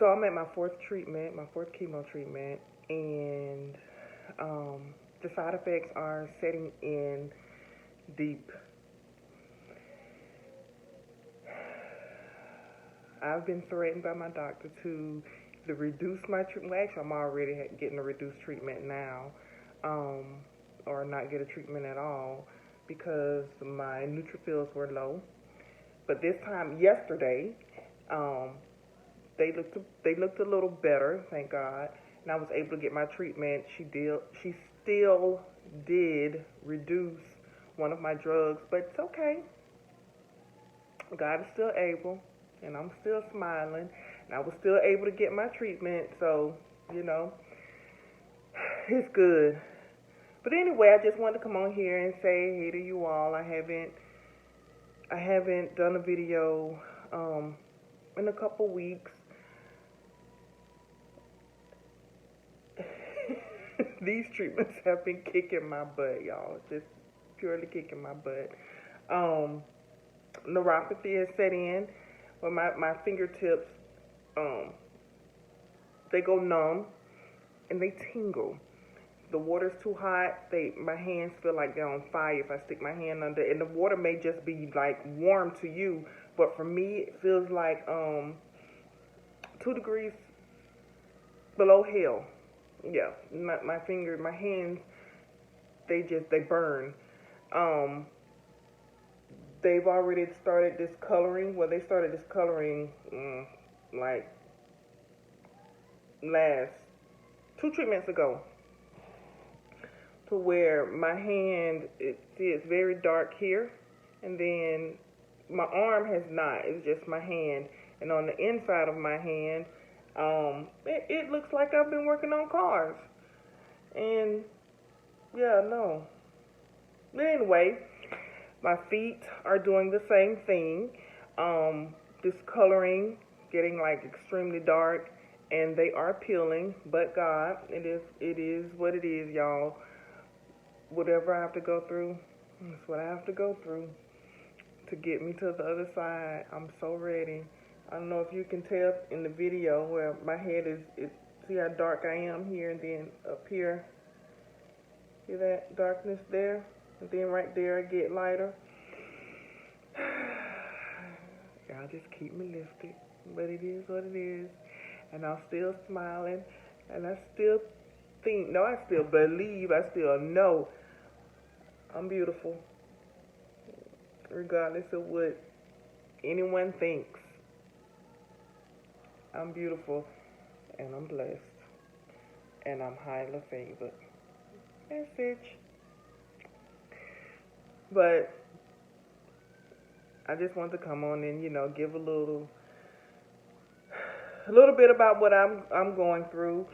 So I'm at my fourth treatment, my fourth chemo treatment, and the side effects are setting in deep. I've been threatened by my doctor to reduce my treatment. Well, actually, I'm already getting a reduced treatment now, or not get a treatment at all because my neutrophils were low. But this time, yesterday, they looked a little better, thank God, and I was able to get my treatment. She still did reduce one of my drugs, but it's okay. God is still able, and I'm still smiling, and I was still able to get my treatment, so, it's good. But anyway, I just wanted to come on here and say hey to you all. I haven't done a video in a couple weeks. These treatments have been kicking my butt, y'all. Just purely kicking my butt. Neuropathy has set in. Well, my fingertips, they go numb and they tingle. The water's too hot. My hands feel like they're on fire if I stick my hand under. And the water may just be like warm to you, but for me, it feels like 2 degrees below hell. Yeah, my hands, they burn. They've already started this coloring. Well, they started this coloring like last 2 treatments ago, to where my hand, it's very dark here, and then my arm has not. It's just my hand, and on the inside of my hand, it looks like I've been working on cars. And yeah, no. But anyway, my feet are doing the same thing. Discoloring, getting like extremely dark, and they are peeling. But God, it is what it is, y'all. Whatever I have to go through, that's what I have to go through to get me to the other side. I'm so ready. I don't know if you can tell in the video where my head is, see how dark I am here, and then up here, see that darkness there? And then right there I get lighter. Y'all just keep me lifted. But it is what it is. And I'm still smiling. And I still think, no, I still believe, I still know I'm beautiful. Regardless of what anyone thinks. I'm beautiful, and I'm blessed, and I'm highly favored. Message. But I just want to come on and, give a little bit about what I'm going through.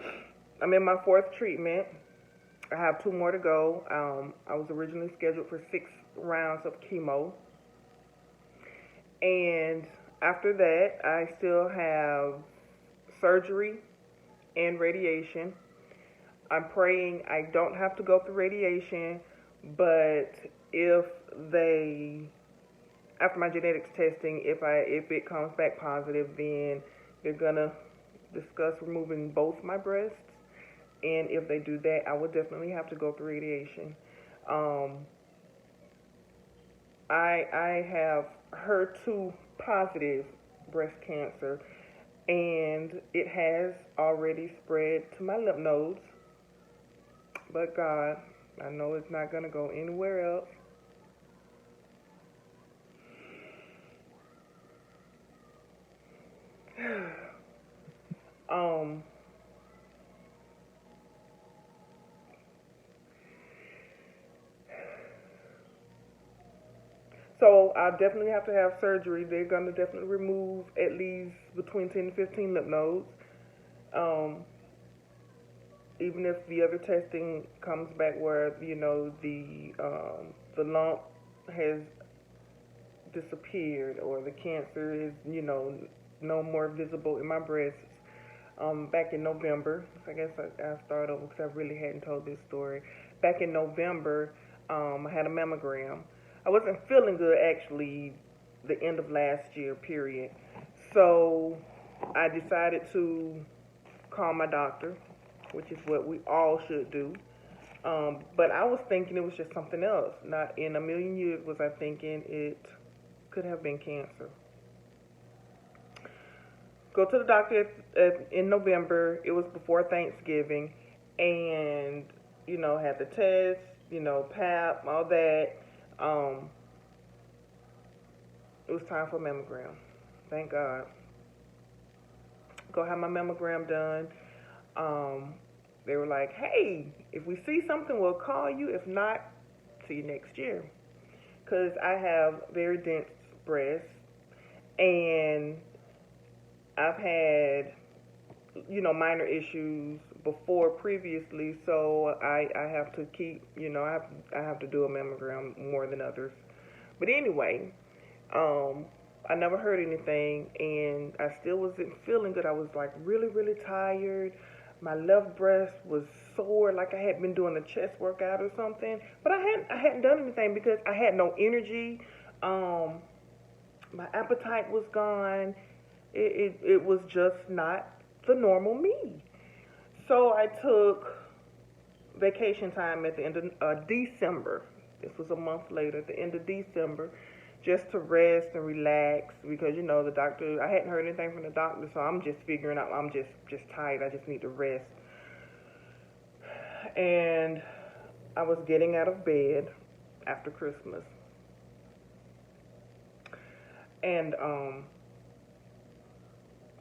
I'm in my 4th treatment. I have 2 more to go. I was originally scheduled for 6 rounds of chemo, and after that, I still have surgery and radiation. I'm praying I don't have to go through radiation, but if after my genetics testing, if it comes back positive, then they're gonna discuss removing both my breasts, and if they do that, I would definitely have to go through radiation. I have HER2 positive breast cancer, and it has already spread to my lymph nodes. But God, I know it's not going to go anywhere else. So I'll definitely have to have surgery. They're going to definitely remove at least between 10 and 15 lymph nodes. Even if the other testing comes back where, the lump has disappeared, or the cancer is, no more visible in my breasts. Back in November, I guess I start over because I really hadn't told this story. Back in November, I had a mammogram. I wasn't feeling good, actually, the end of last year, period. So I decided to call my doctor, which is what we all should do. But I was thinking it was just something else. Not in a million years was I thinking it could have been cancer. Go to the doctor in November. It was before Thanksgiving, and had the test, PAP, all that. Um, it was time for a mammogram. Thank God. Go have my mammogram done. They were like, hey, if we see something, we'll call you. If not, see you next year. Because I have very dense breasts, and I've had, minor issues before previously, so I have to keep, I have to do a mammogram more than others. But anyway, I never heard anything, and I still wasn't feeling good. I was like really, really tired. My left breast was sore, like I had been doing a chest workout or something. But I hadn't done anything because I had no energy. My appetite was gone. It was just not the normal me. So I took vacation time at the end of December. This was a month later, at the end of December, just to rest and relax because the doctor. I hadn't heard anything from the doctor, so I'm just figuring out. I'm just tired. I just need to rest. And I was getting out of bed after Christmas, and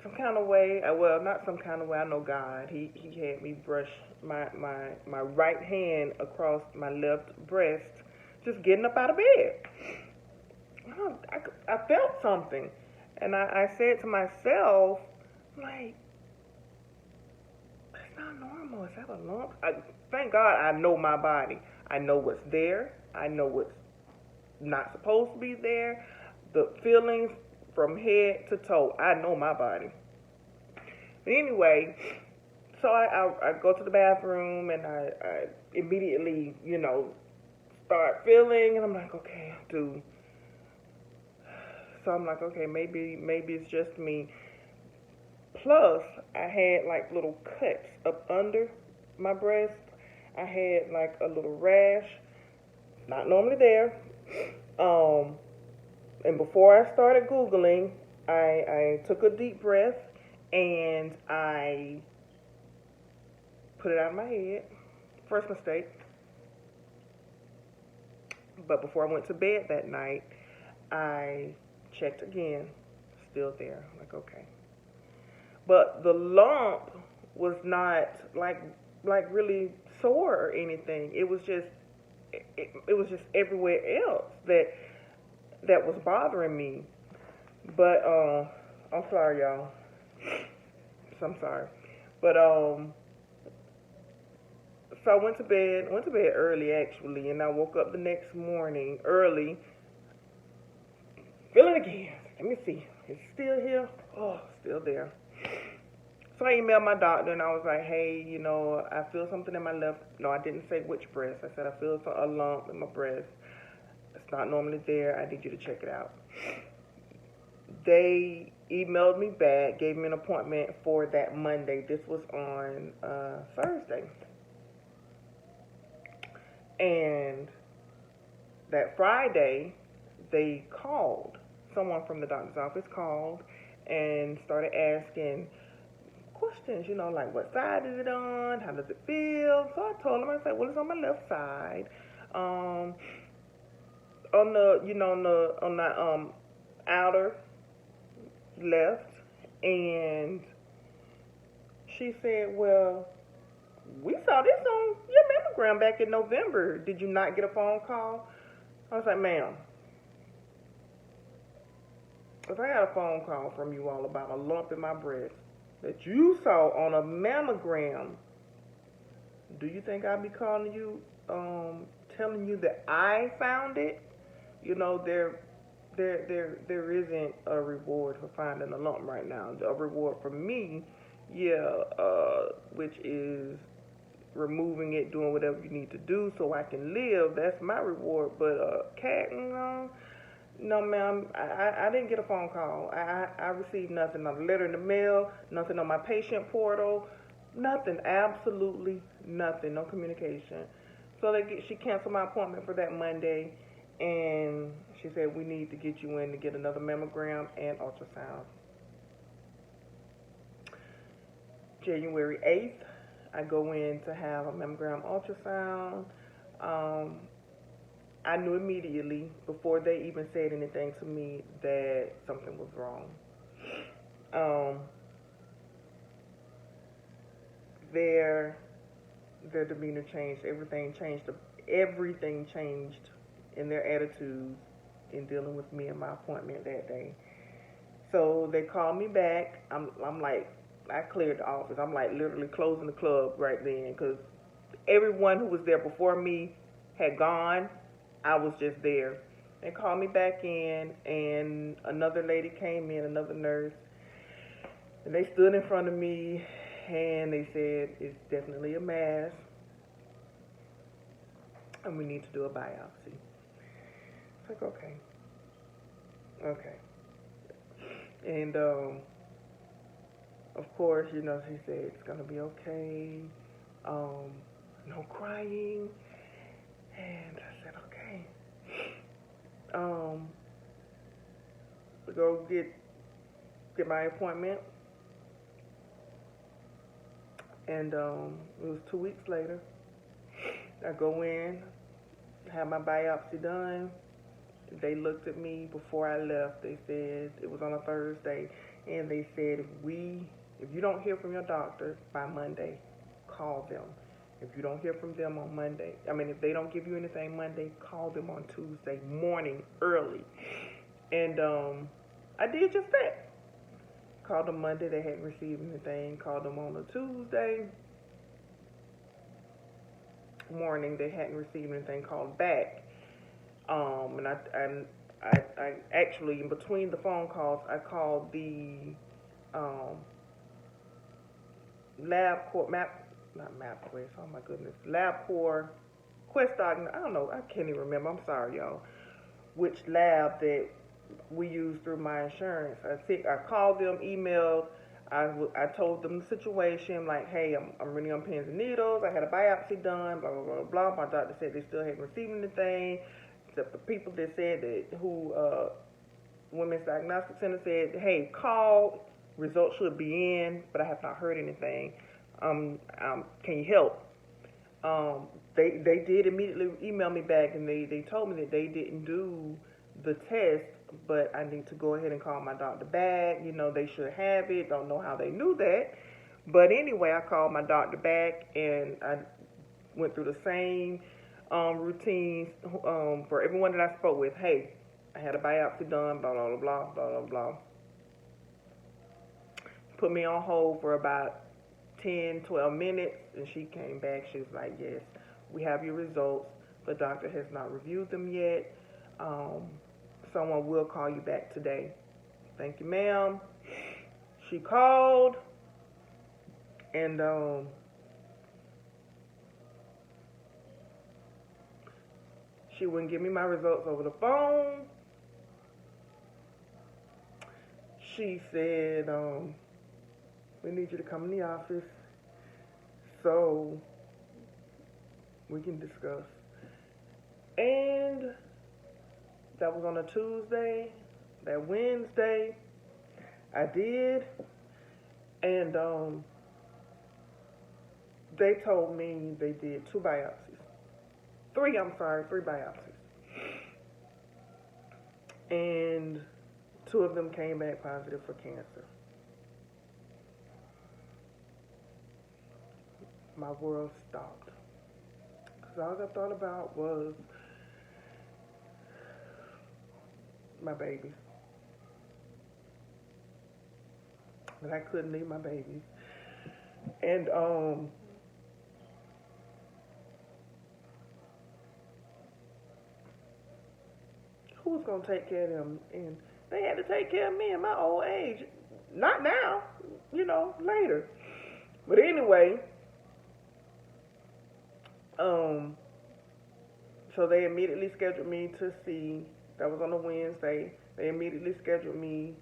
some kind of way. Well, not some kind of way. I know God. He had me brush my right hand across my left breast, just getting up out of bed. I felt something, and I said to myself, like, that's not normal. Is that a lump? Thank God I know my body. I know what's there. I know what's not supposed to be there. The feelings from head to toe. I know my body. But anyway, so I go to the bathroom, and I immediately, start feeling, and I'm like, okay, dude. So I'm like, okay, maybe it's just me. Plus, I had like little cuts up under my breast. I had like a little rash, not normally there. And before I started Googling, I took a deep breath and I put it out of my head. First mistake. But before I went to bed that night, I checked again, still there. Like, okay. But the lump was not like really sore or anything. It was just everywhere else that was bothering me. But I'm sorry, y'all. I'm sorry. But so I went to bed early actually, and I woke up the next morning early. Feel it again. Let me see. It's still here. Oh, still there. So I emailed my doctor and I was like, hey, I feel something in my left. No, I didn't say which breast. I said I feel a lump in my breast. It's not normally there. I need you to check it out. They emailed me back, gave me an appointment for that Monday. This was on Thursday. And that Friday, they called. Someone from the doctor's office called and started asking questions, like what side is it on? How does it feel? So I told them, I said, well, it's on my left side. On the outer left. And she said, well, we saw this on your mammogram back in November. Did you not get a phone call? I was like, ma'am, if I had a phone call from you all about a lump in my breast that you saw on a mammogram, do you think I'd be calling you, telling you that I found it? There isn't a reward for finding a lump right now. A reward for me, which is removing it, doing whatever you need to do so I can live. That's my reward. But cat, No, ma'am, I didn't get a phone call. I received nothing. Not a letter in the mail, nothing on my patient portal, nothing, absolutely nothing, no communication. So she canceled my appointment for that Monday, and she said we need to get you in to get another mammogram and ultrasound. January 8th, I go in to have a mammogram ultrasound. I knew immediately, before they even said anything to me, that something was wrong. Their demeanor changed. Everything changed. Everything changed in their attitudes in dealing with me and my appointment that day. So they called me back. I'm like, I cleared the office. I'm like literally closing the club right then, because everyone who was there before me had gone. I was just there. They called me back in, and another lady came in, another nurse, and they stood in front of me, and they said, it's definitely a mass, and we need to do a biopsy. It's like, okay. And, of course, she said, it's going to be okay, no crying, and I said, okay. We go get my appointment, and it was 2 weeks later. I go in, have my biopsy done. They looked at me before I left. They said, it was on a Thursday, and they said, if you don't hear from your doctor by Monday, call them. If you don't hear from them on Monday, if they don't give you anything Monday, call them on Tuesday morning early. And I did just that. Called them Monday, they hadn't received anything. Called them on a Tuesday morning, they hadn't received anything. Called back. And I actually, in between the phone calls, I called the LabCorp, Quest Diagnostics, I don't know, I can't even remember, I'm sorry, y'all, which lab that we use through my insurance. I called them, emailed, I told them the situation, like, hey, I'm running on pins and needles, I had a biopsy done, blah, blah, blah, blah. My doctor said they still hadn't received anything, except the people that said that, Women's Diagnostic Center said, hey, call, results should be in, but I have not heard anything. Can you help? They did immediately email me back, and they told me that they didn't do the test, but I need to go ahead and call my doctor back. They should have it. Don't know how they knew that. But anyway, I called my doctor back, and I went through the same routines for everyone that I spoke with. Hey, I had a biopsy done, blah, blah, blah, blah, blah, blah. Put me on hold for about 10, 12 minutes, and she came back. She was like, yes, we have your results. The doctor has not reviewed them yet. Someone will call you back today. Thank you, ma'am. She called, and she wouldn't give me my results over the phone. She said, we need you to come in the office so we can discuss. And that was on a Tuesday. That Wednesday, I did. And they told me they did 3 biopsies. And 2 of them came back positive for cancer. My world stopped. Because all I thought about was my babies. That I couldn't leave my babies. And who was going to take care of them? And they had to take care of me in my old age. Not now, later. But anyway, so they immediately scheduled me to see That was on a Wednesday. They immediately scheduled me.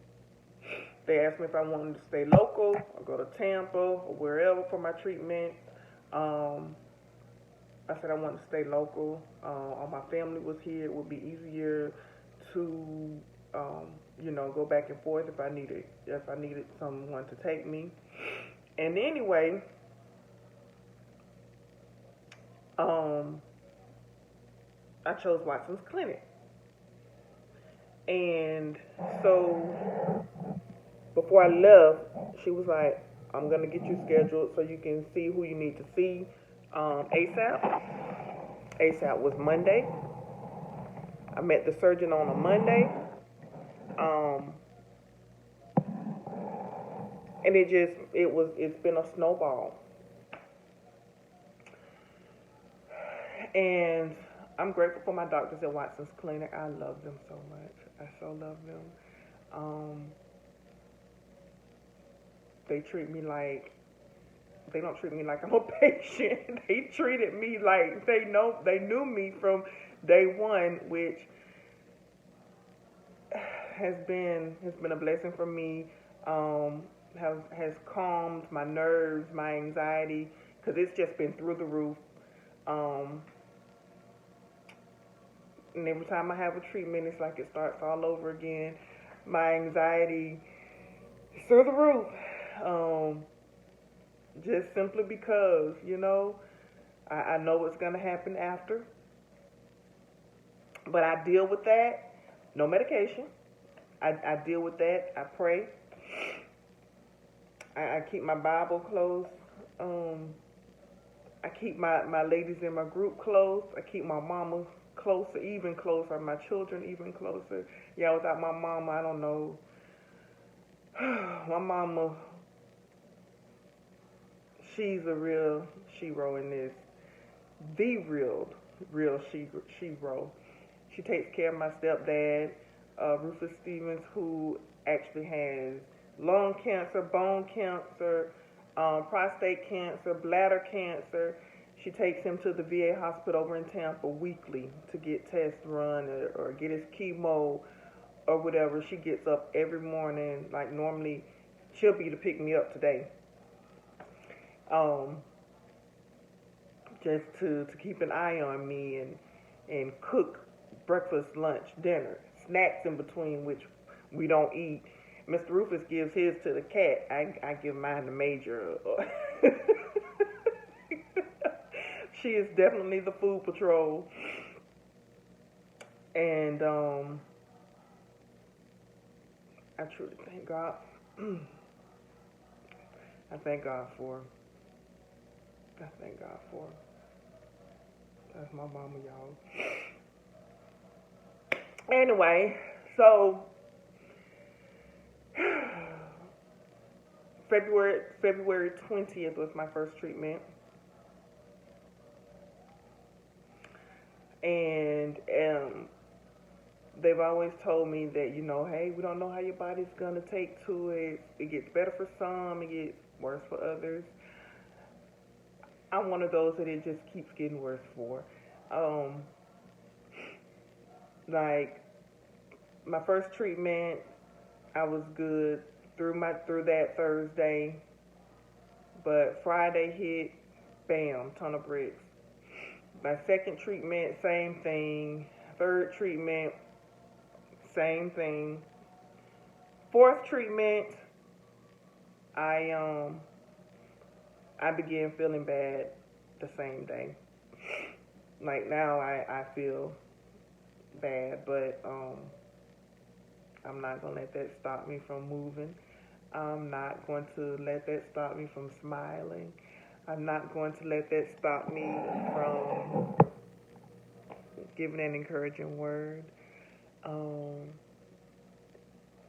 They asked me if I wanted to stay local or go to Tampa or wherever for my treatment. I said I wanted to stay local. All my family was here. It would be easier to, go back and forth if I needed someone to take me. And anyway, I chose Watson's Clinic. And so before I left, she was like, I'm going to get you scheduled so you can see who you need to see ASAP. ASAP was Monday. I met the surgeon on a Monday. And it's been a snowball. And I'm grateful for my doctors at Watson's Clinic. I love them so much. I so love them. They don't treat me like I'm a patient. They treated me like they knew me from day one, which has been a blessing for me. Has calmed my nerves, my anxiety, because it's just been through the roof. And every time I have a treatment, it's like it starts all over again. My anxiety is through the roof. Just simply because, I know what's going to happen after. But I deal with that. No medication. I deal with that. I pray. I keep my Bible close. I keep my ladies in my group close. I keep my mama closer, even closer. My children even closer. Yeah, without my mama, I don't know. My mama, she's a real shero in this. The real shero. She takes care of my stepdad, Rufus Stevens, who actually has lung cancer, bone cancer, prostate cancer, bladder cancer. She takes him to the VA hospital over in Tampa weekly to get tests run or get his chemo or whatever. She gets up every morning, like normally she'll be to pick me up today. Just to keep an eye on me and cook breakfast, lunch, dinner, snacks in between, which we don't eat. Mr. Rufus gives his to the cat. I give mine to Major. She is definitely the food patrol. And I truly thank God. I thank God for her. I thank God for her. That's my mama, y'all. Anyway, so February 20th was my first treatment. And they've always told me that, hey, we don't know how your body's going to take to it. It gets better for some, it gets worse for others. I'm one of those that it just keeps getting worse for. Like, my first treatment, I was good through that Thursday. But Friday hit, bam, ton of bricks. My second treatment, same thing. Third treatment, same thing. Fourth treatment, I began feeling bad the same day. Like now I feel bad, but I'm not gonna let that stop me from moving. I'm not going to let that stop me from smiling. I'm not going to let that stop me from giving an encouraging word.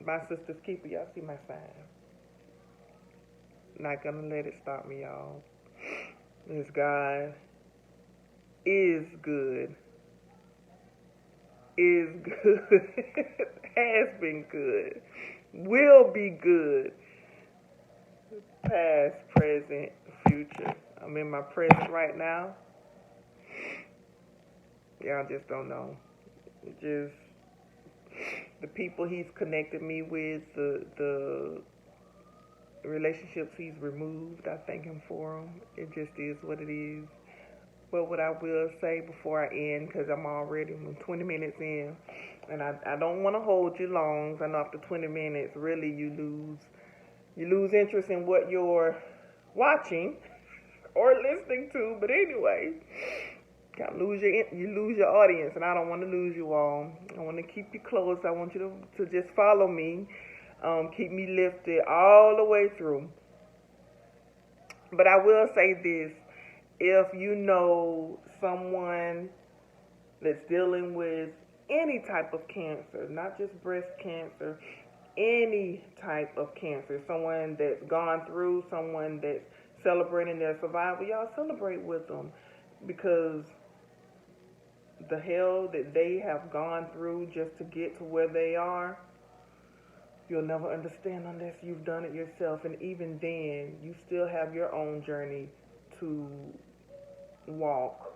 My sister's keeper, y'all see my sign. Not gonna let it stop me, y'all. This God is good. Is good. Has been good. Will be good. Past, present, future. I'm in my present right now. Y'all just don't know. Just the people he's connected me with, the relationships he's removed, I thank him for them. It just is what it is. But what I will say before I end, because I'm already 20 minutes in, and I don't want to hold you long. I know after 20 minutes, really you lose interest in what you're watching or listening to. But anyway, you lose your audience, and I don't want to lose you all. I want to keep you close. I want you to just follow me, keep me lifted all the way through. But I will say this. If you know someone that's dealing with any type of cancer, not just breast cancer, any type of cancer, someone that's gone through, someone that's celebrating their survival, y'all celebrate with them, because the hell that they have gone through just to get to where they are, you'll never understand unless you've done it yourself. And even then, you still have your own journey to walk.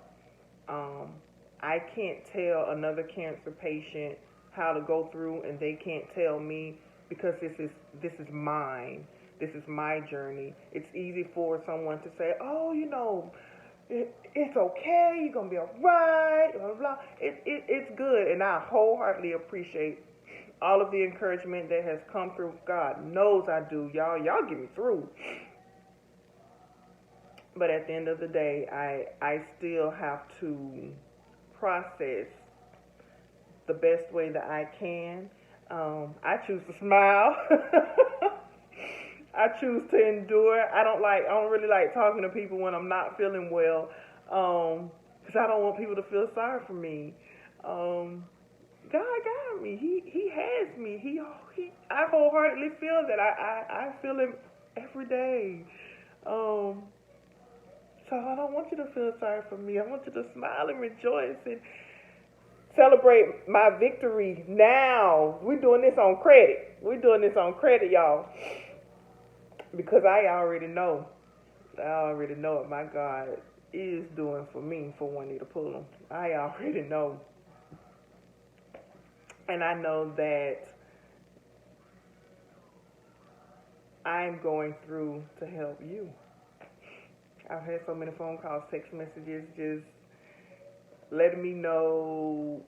I can't tell another cancer patient how to go through, and they can't tell me, because this is mine. This is my journey. It's easy for someone to say, "Oh, it's okay. You're gonna be all right." Blah blah blah. It's good, and I wholeheartedly appreciate all of the encouragement that has come through. God knows I do, y'all. Y'all get me through. But at the end of the day, I still have to process the best way that I can. I choose to smile. I choose to endure. I don't really like talking to people when I'm not feeling well, because I don't want people to feel sorry for me. God got me. He has me. I wholeheartedly feel that. I feel him every day. So I don't want you to feel sorry for me. I want you to smile and rejoice and celebrate my victory now. We're doing this on credit. Y'all. Because I already know what my God is doing for me, for Juanita Pullum. I already know. And I know that I'm going through to help you. I've had so many phone calls, text messages, just letting me know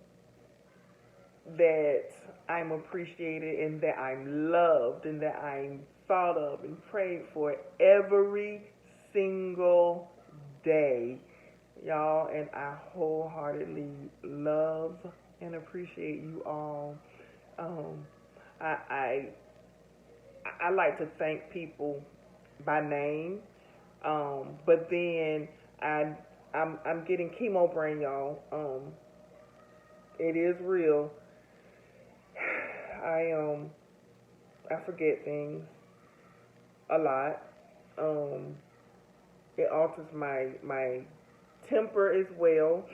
that I'm appreciated and that I'm loved and that I'm thought of and prayed for every single day, y'all. And I wholeheartedly love and appreciate you all. I like to thank people by name. But then I'm getting chemo brain, y'all. It is real. I forget things a lot. It alters my temper as well.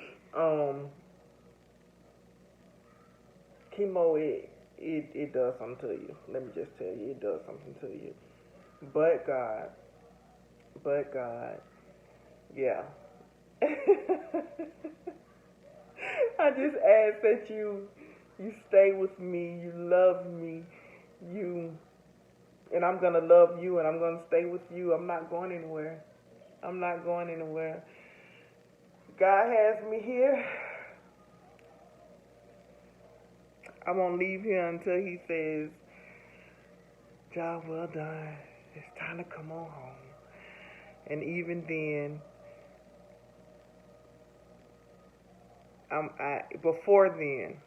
Chemo, it does something to you. Let me just tell you, it does something to you. But God, yeah. I just ask that you stay with me, you love me, and I'm gonna love you, and I'm gonna stay with you. I'm not going anywhere. God has me here. I won't leave here until He says, "Job well done. It's time to come on home." And even then, before then,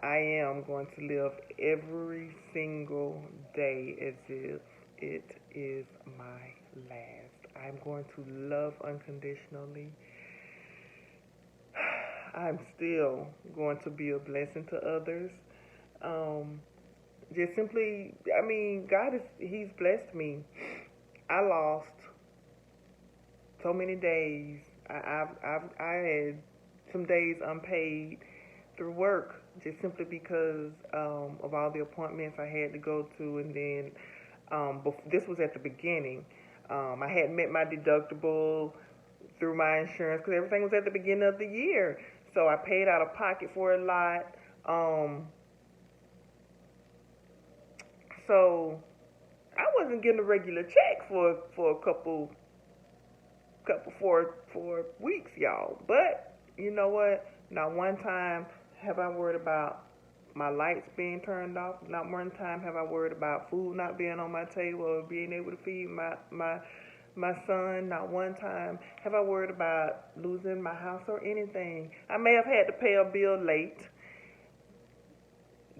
I am going to live every single day as if it is my last. I'm going to love unconditionally. I'm still going to be a blessing to others. Just simply, He's blessed me. I lost so many days. I had some days unpaid through work, just simply because of all the appointments I had to go to. And then this was at the beginning. I hadn't met my deductible through my insurance because everything was at the beginning of the year. So I paid out of pocket for a lot. So I wasn't getting a regular check for a couple for weeks, y'all. But you know what? Not one time have I worried about my lights being turned off. Not one time have I worried about food not being on my table or being able to feed my son. Not one time have I worried about losing my house or anything. I may have had to pay a bill late,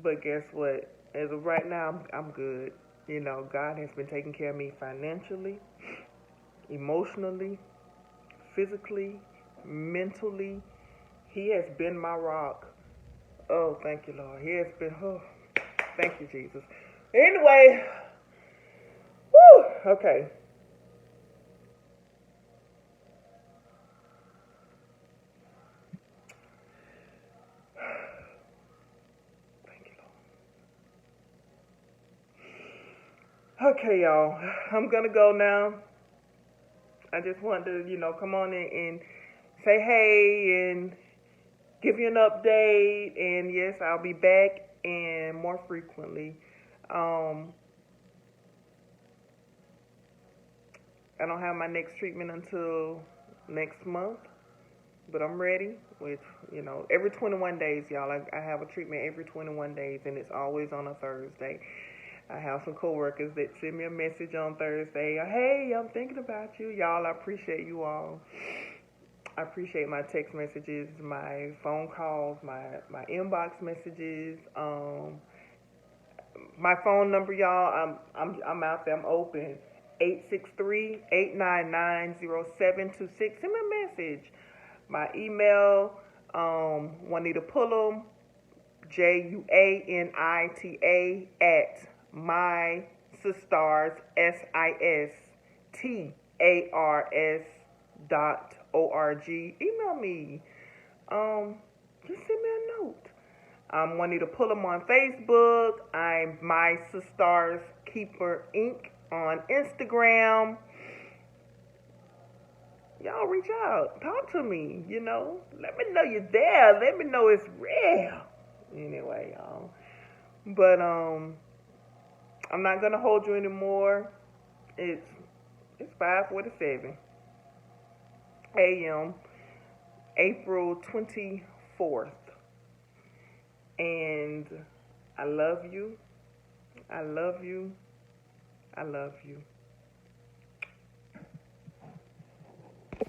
but guess what? As of right now, I'm good. You know, God has been taking care of me financially, emotionally, physically, mentally. He has been my rock. Oh, thank you, Lord. He has been, oh, thank you, Jesus. Anyway, woo, okay. Thank you, Lord. Okay, y'all. I'm going to go now. I just wanted to, come on in and say hey and give you an update. And yes, I'll be back and more frequently. I don't have my next treatment until next month, but I'm ready. With every 21 days, y'all. I have a treatment every 21 days, and it's always on a Thursday. I have some coworkers that send me a message on Thursday. Hey, I'm thinking about you, y'all. I appreciate you all. I appreciate my text messages, my phone calls, my inbox messages. My phone number, y'all. I'm out there. I'm open. 863-899-0726. Send me a message. My email, Juanita Pullum, JUANITA at my sistars SISTARS.org. Email me. Just send me a note. I'm Juanita Pullum on Facebook. I'm My Sistars Keeper Inc. on Instagram. Y'all reach out. Talk to me, Let me know you're there. Let me know it's real. Anyway, y'all. But I'm not gonna hold you anymore. It's 5:47 a.m. April 24th. And I love you. I love you. I love you.